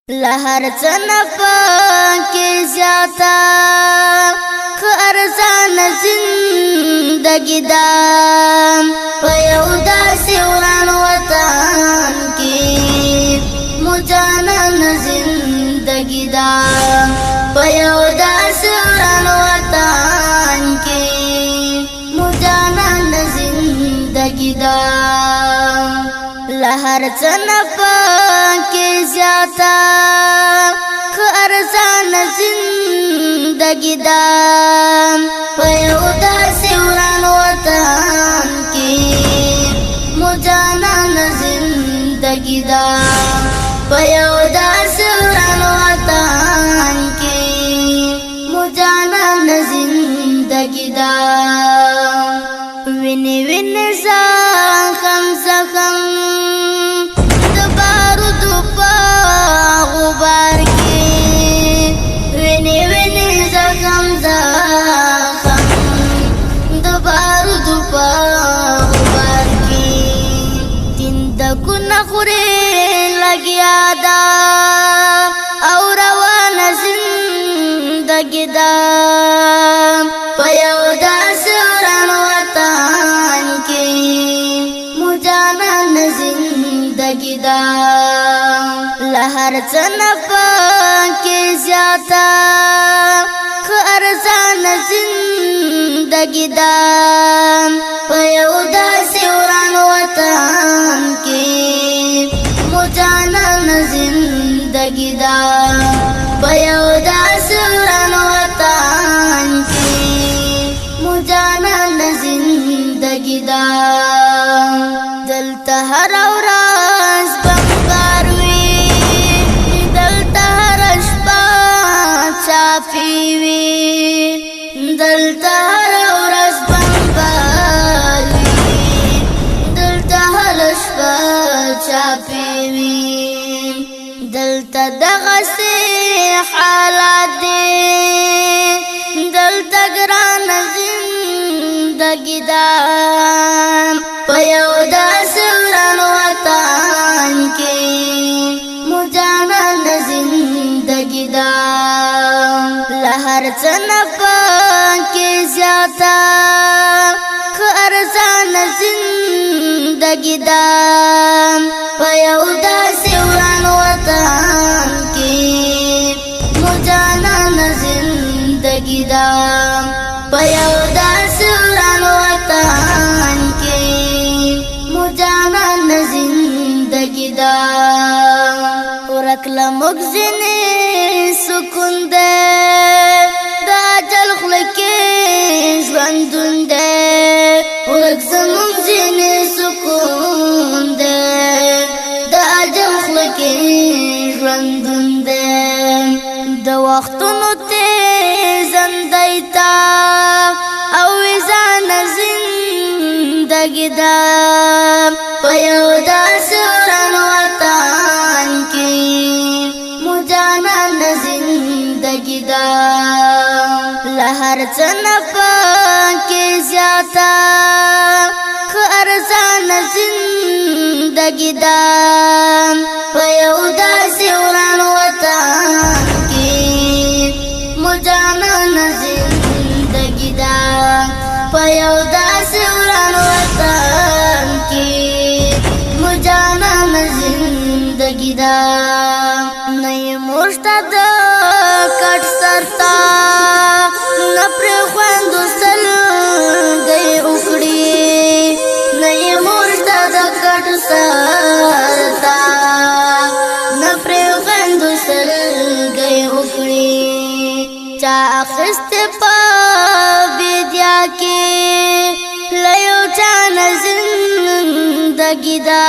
لهر څنپا کې زیاتا خرزان زندگی دا پیو داسې وران وطن کې مجانن زندگی دا پیو داسې وران وطن کې مجانن زندگی دا لهر څنپا کې زیاتا خرزان زندگی دا پیو داسې وران وطن کې مجانن زندگی دا پیو داسې وران وطن کې مجانن زندگی دا ویني ویني زخم زخم غبار کی ویني ویني زخم زخم د بارود په غبار کی تند کو نخوري لګیا دا او روان زندگی دا پیو داس وران وطن کی مجانن زندگی دا لهر څنپا کې زیاتا خرزان زندگی دا پیو داسې وران وطن کې مجانن زندگی دا پیو داسې وران وطن کې مجانن زندگی دا دلته هر ورځ بمبار چاپی وی دلته هر ورځ بمبار وی دلته هر شپه چاپی وی دلته دغسې حالات دی دلته ګران زندگی دا په یو داسې وران وطن کې مجانن زندگی دا لهر څنپا کې زیاتا خرزان زندگی دا پیو داسې وران وطن کې مجانن زندگی دا پیو داسې وران وطن کې مجانن زندگی دا ورکله موږ ځینې سکون دی دا جل خوله کې ژوندون دی ورک زموږ ځینې سکون دی دا جل خوله کې ژوندون دی د وختونو تېزندی تا او ویزان زندگی دا په یو داسې وران وطن کې مجانن زندگی دا لهر څنپا کې زیاتا خرزان زندگی دا پیو داسې وران وطن کې مجانن زندگی دا پیو داسې وران وطن کې مجانن زندگی دا نئی موشتا دا کٹ سرتا نپری خوندو سل گئی اکڑی نئی موشتا دا کٹ سرتا نپری خوندو سل گئی اکڑی چا اخست پا بیدیا کی لیو چان زندگی دا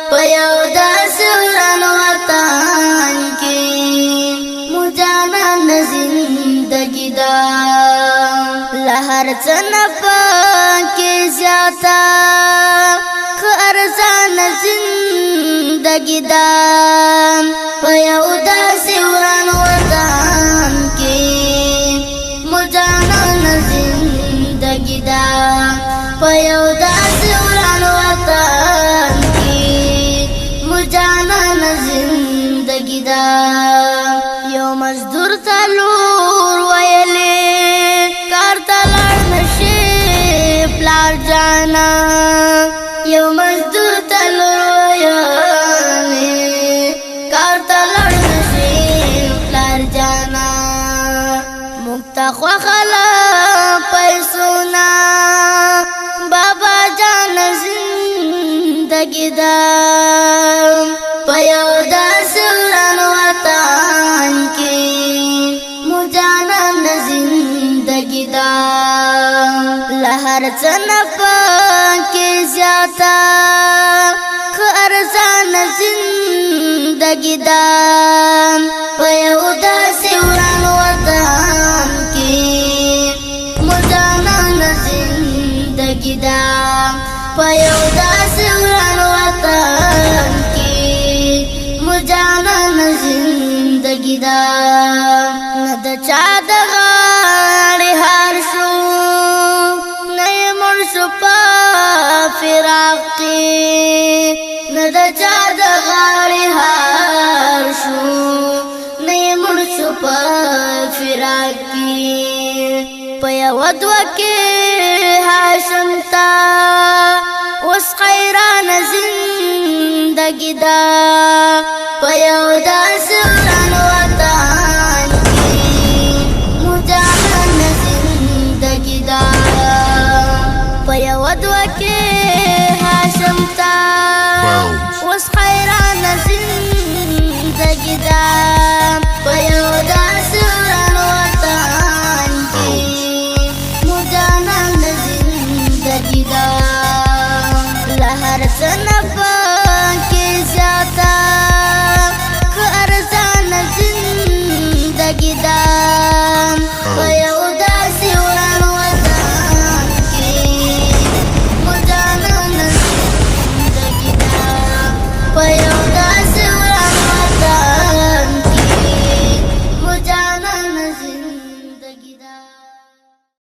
پیو داسې وران وطن کې مجانن زندگی دا لهر څنپا کې زیاتا خرزان زندگی دا پیو داسې وران وطن کې مجانن زندگی دا پیو داسې وران وطن کې مجانن زندگی دا تلور ویلې کار ته لاړ نشي پلار جانا یو مزدور تلور ویلې کار ته لاړ نشي پلار جانا مکتا خوخلا پیسونا بابا جان زندگی دا پیو دا سوران وطن کی مجانان زندگی دا لہر چنپا کی زیادہ خرزان زندگی دا پیو دا سوران وطن کی مجانان زندگی دا پیو دا سوران وطن کی مجانان زندگی دا ند چا د غاړې هار شو نه مړ شو په فراق کې ند چا د غاړې هار شو نه مړ شو په فراق کې په یو دوه کې هاشم تا اوس خیران زندگی دا پیو دا سوران وطن